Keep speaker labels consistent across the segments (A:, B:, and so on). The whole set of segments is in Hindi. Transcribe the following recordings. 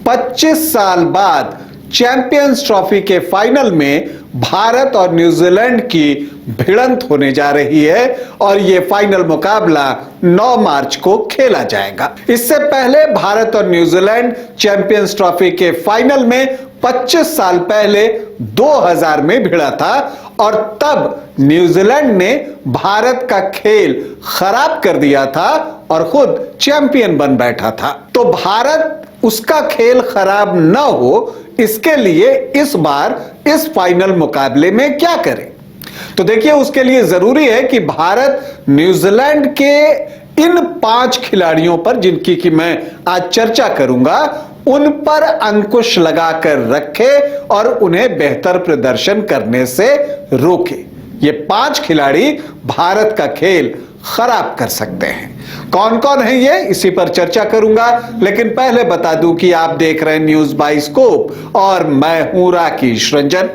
A: 25 साल बाद चैंपियंस ट्रॉफी के फाइनल में भारत और न्यूजीलैंड की भिड़ंत होने जा रही है और यह फाइनल मुकाबला 9 मार्च को खेला जाएगा। इससे पहले भारत और न्यूजीलैंड चैंपियंस ट्रॉफी के फाइनल में 25 साल पहले 2000 में भिड़ा था और तब न्यूजीलैंड ने भारत का खेल खराब कर दिया था और खुद चैंपियन बन बैठा था। तो भारत उसका खेल खराब न हो, इसके लिए इस बार इस फाइनल मुकाबले में क्या करे? तो देखिए, उसके लिए जरूरी है कि भारत न्यूजीलैंड के इन 5 खिलाड़ियों पर, जिनकी कि मैं आज चर्चा करूंगा, उन पर अंकुश लगाकर रखे और उन्हें बेहतर प्रदर्शन करने से रोके। ये 5 खिलाड़ी भारत का खेल खराब कर सकते हैं। कौन कौन है ये, इसी पर चर्चा करूंगा। लेकिन पहले बता दूं कि आप देख रहे हैं न्यूज बाइस्कोप और मैं हूं राकेश रंजन।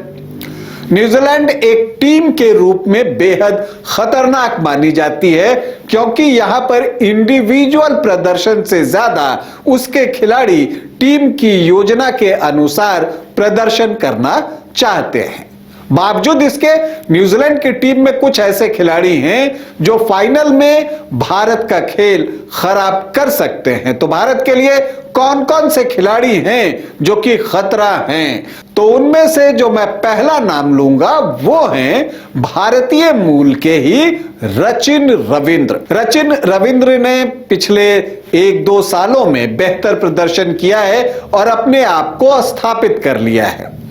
A: न्यूजीलैंड एक टीम के रूप में बेहद खतरनाक मानी जाती है क्योंकि यहां पर इंडिविजुअल प्रदर्शन से ज्यादा उसके खिलाड़ी टीम की योजना के अनुसार प्रदर्शन करना चाहते हैं। बावजूद इसके न्यूजीलैंड की टीम में कुछ ऐसे खिलाड़ी हैं जो फाइनल में भारत का खेल खराब कर सकते हैं। तो भारत के लिए कौन कौन से खिलाड़ी हैं जो कि खतरा हैं? तो उनमें से जो मैं पहला नाम लूंगा वो हैं भारतीय मूल के ही रचिन रविंद्र। रचिन रविंद्र ने पिछले 1-2 सालों में बेहतर प्रदर्शन किया है और अपने आप को स्थापित कर लिया है।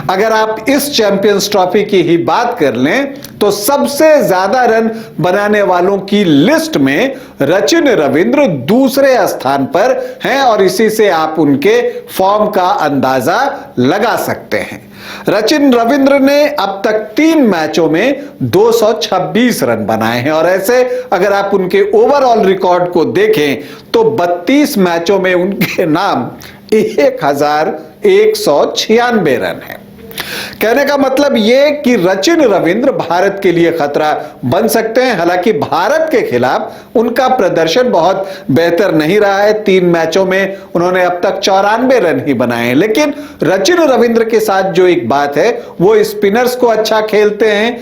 A: अगर आप इस चैंपियंस ट्रॉफी की ही बात कर लें तो सबसे ज्यादा रन बनाने वालों की लिस्ट में रचिन रविंद्र दूसरे स्थान पर हैं और इसी से आप उनके फॉर्म का अंदाजा लगा सकते हैं। रचिन रविंद्र ने अब तक 3 मैचों में 226 रन बनाए हैं और ऐसे अगर आप उनके ओवरऑल रिकॉर्ड को देखें तो 32 मैचों में उनके नाम 1196 रन है। कहने का मतलब यह कि रचिन रविंद्र भारत के लिए खतरा बन सकते हैं। हालांकि भारत के खिलाफ उनका प्रदर्शन बहुत बेहतर नहीं रहा है। 3 मैचों में उन्होंने अब तक 94 रन ही बनाए हैं। लेकिन रचिन रविंद्र के साथ जो एक बात है, वो स्पिनर्स को अच्छा खेलते हैं,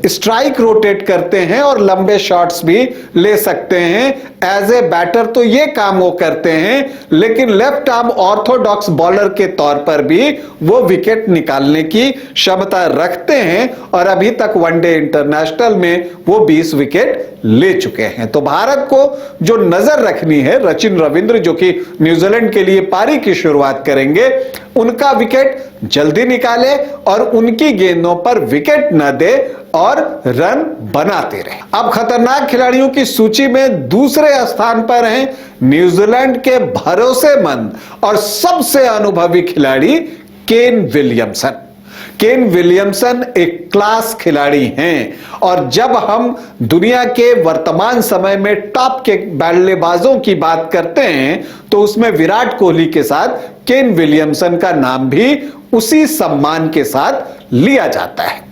A: स्ट्राइक रोटेट करते हैं और लंबे शॉट्स भी ले सकते हैं। एज ए बैटर तो ये काम वो करते हैं, लेकिन लेफ्ट आर्म ऑर्थोडॉक्स बॉलर के तौर पर भी वो विकेट निकालने की क्षमता रखते हैं और अभी तक वनडे इंटरनेशनल में वो 20 विकेट ले चुके हैं। तो भारत को जो नजर रखनी है, रचिन रविंद्र जो कि न्यूजीलैंड के लिए पारी की शुरुआत करेंगे, उनका विकेट जल्दी निकाले और उनकी गेंदों पर विकेट न दे और रन बनाते रहे। अब खतरनाक खिलाड़ियों की सूची में दूसरे स्थान पर हैं न्यूजीलैंड के भरोसेमंद और सबसे अनुभवी खिलाड़ी केन विलियमसन। केन विलियमसन एक क्लास खिलाड़ी हैं और जब हम दुनिया के वर्तमान समय में टॉप के बल्लेबाजों की बात करते हैं तो उसमें विराट कोहली के साथ केन विलियमसन का नाम भी उसी सम्मान के साथ लिया जाता है।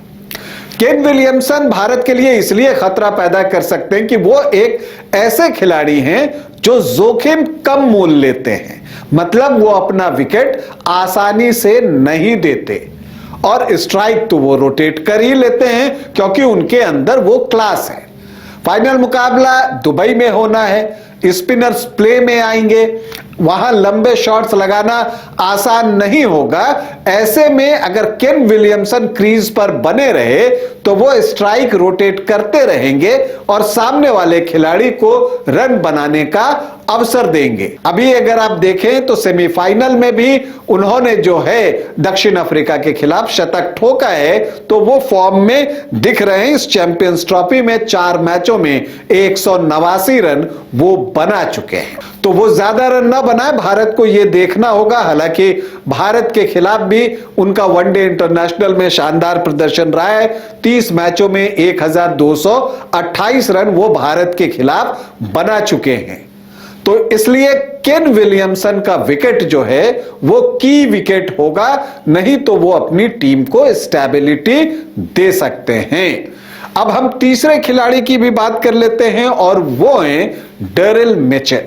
A: केन विलियमसन भारत के लिए इसलिए खतरा पैदा कर सकते हैं कि वो एक ऐसे खिलाड़ी हैं जो जोखिम कम मोल लेते हैं। मतलब वो अपना विकेट आसानी से नहीं देते और स्ट्राइक तो वो रोटेट कर ही लेते हैं क्योंकि उनके अंदर वो क्लास है। फाइनल मुकाबला दुबई में होना है, स्पिनर्स प्ले में आएंगे, वहां लंबे शॉट्स लगाना आसान नहीं होगा। ऐसे में अगर केन विलियमसन क्रीज पर बने रहे तो वो स्ट्राइक रोटेट करते रहेंगे और सामने वाले खिलाड़ी को रन बनाने का अवसर देंगे। अभी अगर आप देखें तो सेमीफाइनल में भी उन्होंने जो है दक्षिण अफ्रीका के खिलाफ शतक ठोका है, तो वो फॉर्म में दिख रहे हैं। इस चैंपियंस ट्रॉफी में 4 मैचों में 189 रन वो बना चुके हैं। तो वो ज्यादा रन ना बनाए, भारत को ये देखना होगा। हालांकि भारत के खिलाफ भी उनका वनडे इंटरनेशनल में शानदार प्रदर्शन रहा है। 30 मैचों में 1228 रन वो भारत के खिलाफ बना चुके हैं। तो इसलिए केन विलियमसन का विकेट जो है वो की विकेट होगा, नहीं तो वो अपनी टीम को स्टेबिलिटी दे सकते हैं। अब हम तीसरे खिलाड़ी की भी बात कर लेते हैं और वो हैं डेरिल मिचेल।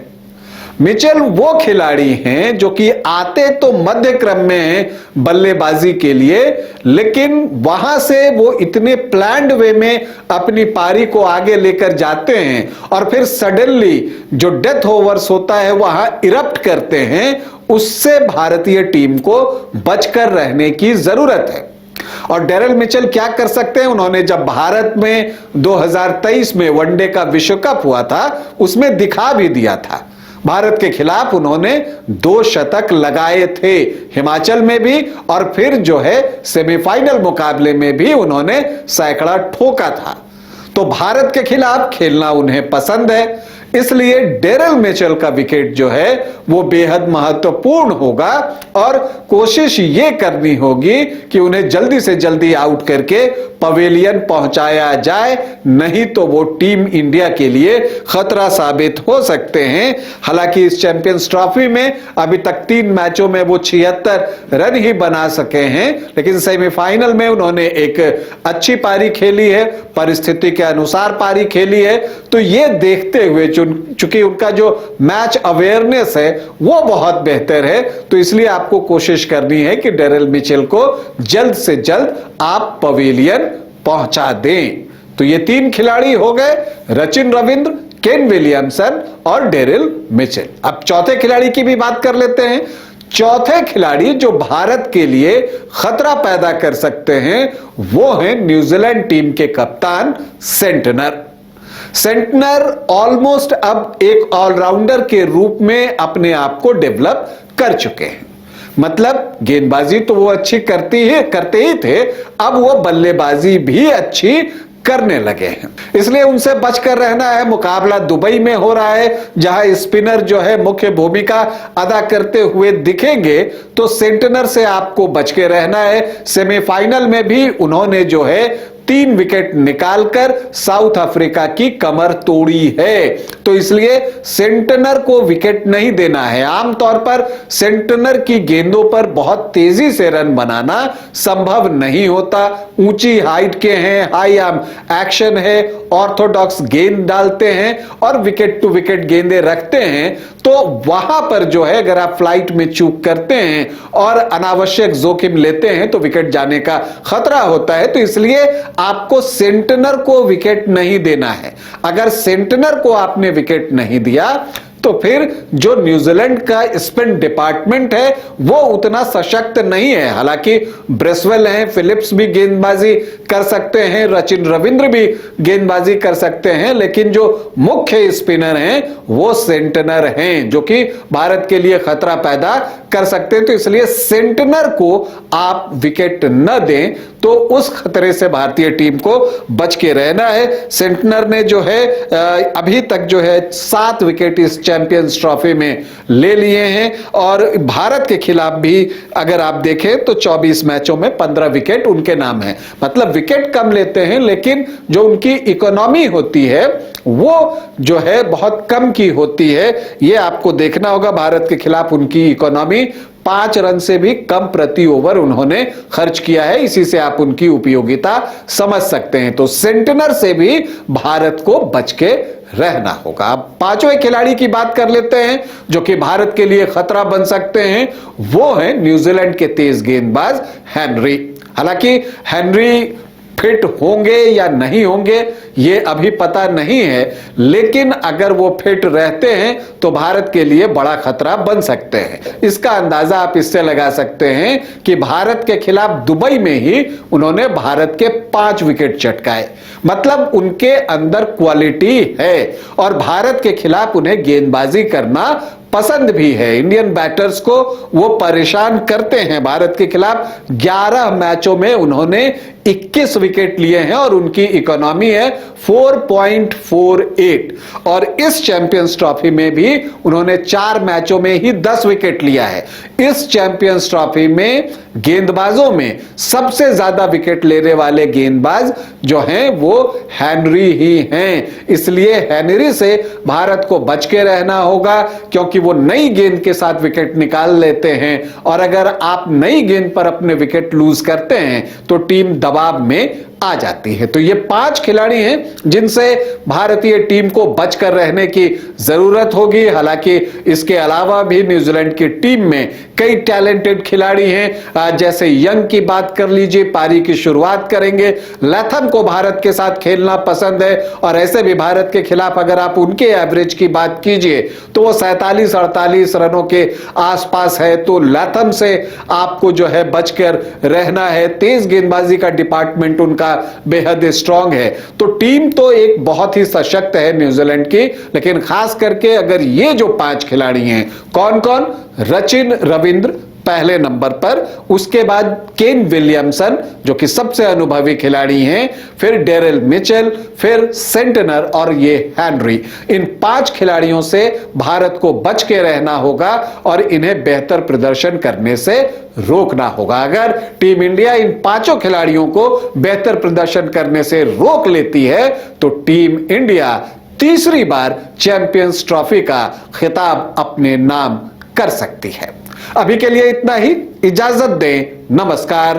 A: मिचेल वो खिलाड़ी हैं जो कि आते तो मध्य क्रम में हैं बल्लेबाजी के लिए, लेकिन वहां से वो इतने प्लान्ड वे में अपनी पारी को आगे लेकर जाते हैं और फिर सडनली जो डेथ ओवर्स होता है वहां इरप्ट करते हैं। उससे भारतीय टीम को बचकर रहने की जरूरत है। और डेरिल मिचेल क्या कर सकते हैं? उन्होंने जब भारत में 2023 में वनडे का विश्व कप हुआ था उसमें दिखा भी दिया था। भारत के खिलाफ उन्होंने 2 शतक लगाए थे, हिमाचल में भी और फिर जो है सेमीफाइनल मुकाबले में भी उन्होंने सैकड़ा ठोका था। तो भारत के खिलाफ खेलना उन्हें पसंद है, इसलिए डेरिल मिचेल का विकेट जो है वो बेहद महत्वपूर्ण होगा और कोशिश ये करनी होगी कि उन्हें जल्दी से जल्दी आउट करके पवेलियन पहुंचाया जाए, नहीं तो वो टीम इंडिया के लिए खतरा साबित हो सकते हैं। हालांकि इस चैंपियंस ट्रॉफी में अभी तक 3 मैचों में वो 76 रन ही बना सके हैं, लेकिन सेमीफाइनल में उन्होंने एक अच्छी पारी खेली है, परिस्थिति के अनुसार पारी खेली है। तो ये देखते हुए चूंकि उनका जो मैच अवेयरनेस है वो बहुत बेहतर है, तो इसलिए आपको कोशिश करनी है कि डेरिल मिचेल को जल्द से जल्द आप पवेलियन पहुंचा दें। तो ये 3 खिलाड़ी हो गए, रचिन रविंद्र, केन विलियमसन और डेरिल मिचेल। अब चौथे खिलाड़ी की भी बात कर लेते हैं। चौथे खिलाड़ी जो भारत के लिए खतरा पैदा कर सकते हैं वो हैं न्यूजीलैंड टीम के कप्तान सेंटनर। सेंटनर ऑलमोस्ट अब एक ऑलराउंडर के रूप में अपने आप को डेवलप कर चुके हैं। मतलब गेंदबाजी तो वो अच्छी करते ही थे, अब वो बल्लेबाजी भी अच्छी करने लगे हैं, इसलिए उनसे बचकर रहना है। मुकाबला दुबई में हो रहा है जहां स्पिनर जो है मुख्य भूमिका अदा करते हुए दिखेंगे, तो सेंटनर से आपको बच के रहना है। सेमीफाइनल में भी उन्होंने जो है 3 विकेट निकालकर साउथ अफ्रीका की कमर तोड़ी है, तो इसलिए सेंटनर को विकेट नहीं देना है। आमतौर पर सेंटनर की गेंदों पर बहुत तेजी से रन बनाना संभव नहीं होता। ऊंची हाइट के हैं, हाई आर्म एक्शन है, ऑर्थोडॉक्स गेंद डालते हैं और विकेट टू विकेट गेंदें रखते हैं, तो वहां पर जो है अगर आप फ्लाइट में चूक करते हैं और अनावश्यक जोखिम लेते हैं तो विकेट जाने का खतरा होता है। तो इसलिए आपको सेंटनर को विकेट नहीं देना है। अगर सेंटनर को आपने विकेट नहीं दिया तो फिर जो न्यूजीलैंड का स्पिन डिपार्टमेंट है वो उतना सशक्त नहीं है। हालांकि ब्रेसवेल हैं, फिलिप्स भी गेंदबाजी कर सकते हैं, रचिन रविंद्र भी गेंदबाजी कर सकते हैं, लेकिन जो मुख्य स्पिनर हैं वो सेंटनर हैं जो कि भारत के लिए खतरा पैदा कर सकते हैं। तो इसलिए सेंटनर को आप विकेट न दें तो उस खतरे से भारतीय टीम को बच के रहना है। सेंटनर ने जो है अभी तक जो है 7 विकेट इस चैंपियंस ट्रॉफी में ले लिए हैं और भारत के खिलाफ भी अगर आप देखें तो 24 मैचों में 15 विकेट उनके नाम है। मतलब विकेट कम लेते हैं लेकिन जो उनकी इकोनॉमी होती है वो जो है बहुत कम की होती है। ये आपको देखना होगा, भारत के खिलाफ उनकी इकोनॉमी 5 रन से भी कम प्रति ओवर उन्होंने खर्च किया है। इसी से आप उनकी उपयोगिता समझ सकते हैं। तो सेंटनर से भी भारत को बच के रहना होगा। अब 5वें खिलाड़ी की बात कर लेते हैं जो कि भारत के लिए खतरा बन सकते हैं, वो है न्यूजीलैंड के तेज गेंदबाज हेनरी। हालांकि हेनरी फिट होंगे या नहीं होंगे ये अभी पता नहीं है, लेकिन अगर वो फिट रहते हैं तो भारत के लिए बड़ा खतरा बन सकते हैं। इसका अंदाजा आप इससे लगा सकते हैं कि भारत के खिलाफ दुबई में ही उन्होंने भारत के 5 विकेट चटकाए। मतलब उनके अंदर क्वालिटी है और भारत के खिलाफ उन्हें गेंदबाजी करना पसंद भी है। इंडियन बैटर्स को वो परेशान करते हैं। भारत के खिलाफ 11 मैचों में उन्होंने 21 विकेट लिए हैं और उनकी इकोनॉमी है 4.48 और इस चैंपियंस ट्रॉफी में भी उन्होंने 4 मैचों में ही 10 विकेट लिया है। इस चैंपियंस ट्रॉफी में गेंदबाजों में सबसे ज्यादा विकेट लेने वाले गेंदबाज जो हैं वो हेनरी ही हैं। इसलिए हेनरी से भारत को बच के रहना होगा क्योंकि वो नई गेंद के साथ विकेट निकाल लेते हैं और अगर आप नई गेंद पर अपने विकेट लूज करते हैं तो टीम दबाव में आ जाती है। तो ये 5 खिलाड़ी हैं जिनसे भारतीय टीम को बचकर रहने की जरूरत होगी। हालांकि इसके अलावा भी न्यूजीलैंड की टीम में कई टैलेंटेड खिलाड़ी हैं, जैसे यंग की बात कर लीजिए, पारी की शुरुआत करेंगे। लैथम को भारत के साथ खेलना पसंद है और ऐसे भी भारत के खिलाफ अगर आप उनके एवरेज की बात कीजिए तो वो 47-48 रनों के आसपास है। तो लैथम से आपको जो है बचकर रहना है। तेज गेंदबाजी का डिपार्टमेंट उनका बेहद स्ट्रांग है। तो टीम तो एक बहुत ही सशक्त है न्यूजीलैंड की, लेकिन खास करके अगर ये जो 5 खिलाड़ी हैं, कौन कौन? रचिन रविंद्र पहले नंबर पर, उसके बाद केन विलियमसन जो कि सबसे अनुभवी खिलाड़ी हैं, फिर डेरिल मिचेल, फिर सेंटनर और ये हेनरी। इन 5 खिलाड़ियों से भारत को बच के रहना होगा और इन्हें बेहतर प्रदर्शन करने से रोकना होगा। अगर टीम इंडिया इन 5 खिलाड़ियों को बेहतर प्रदर्शन करने से रोक लेती है तो टीम इंडिया तीसरी बार चैंपियंस ट्रॉफी का खिताब अपने नाम कर सकती है। अभी के लिए इतना ही, इजाजत दें, नमस्कार।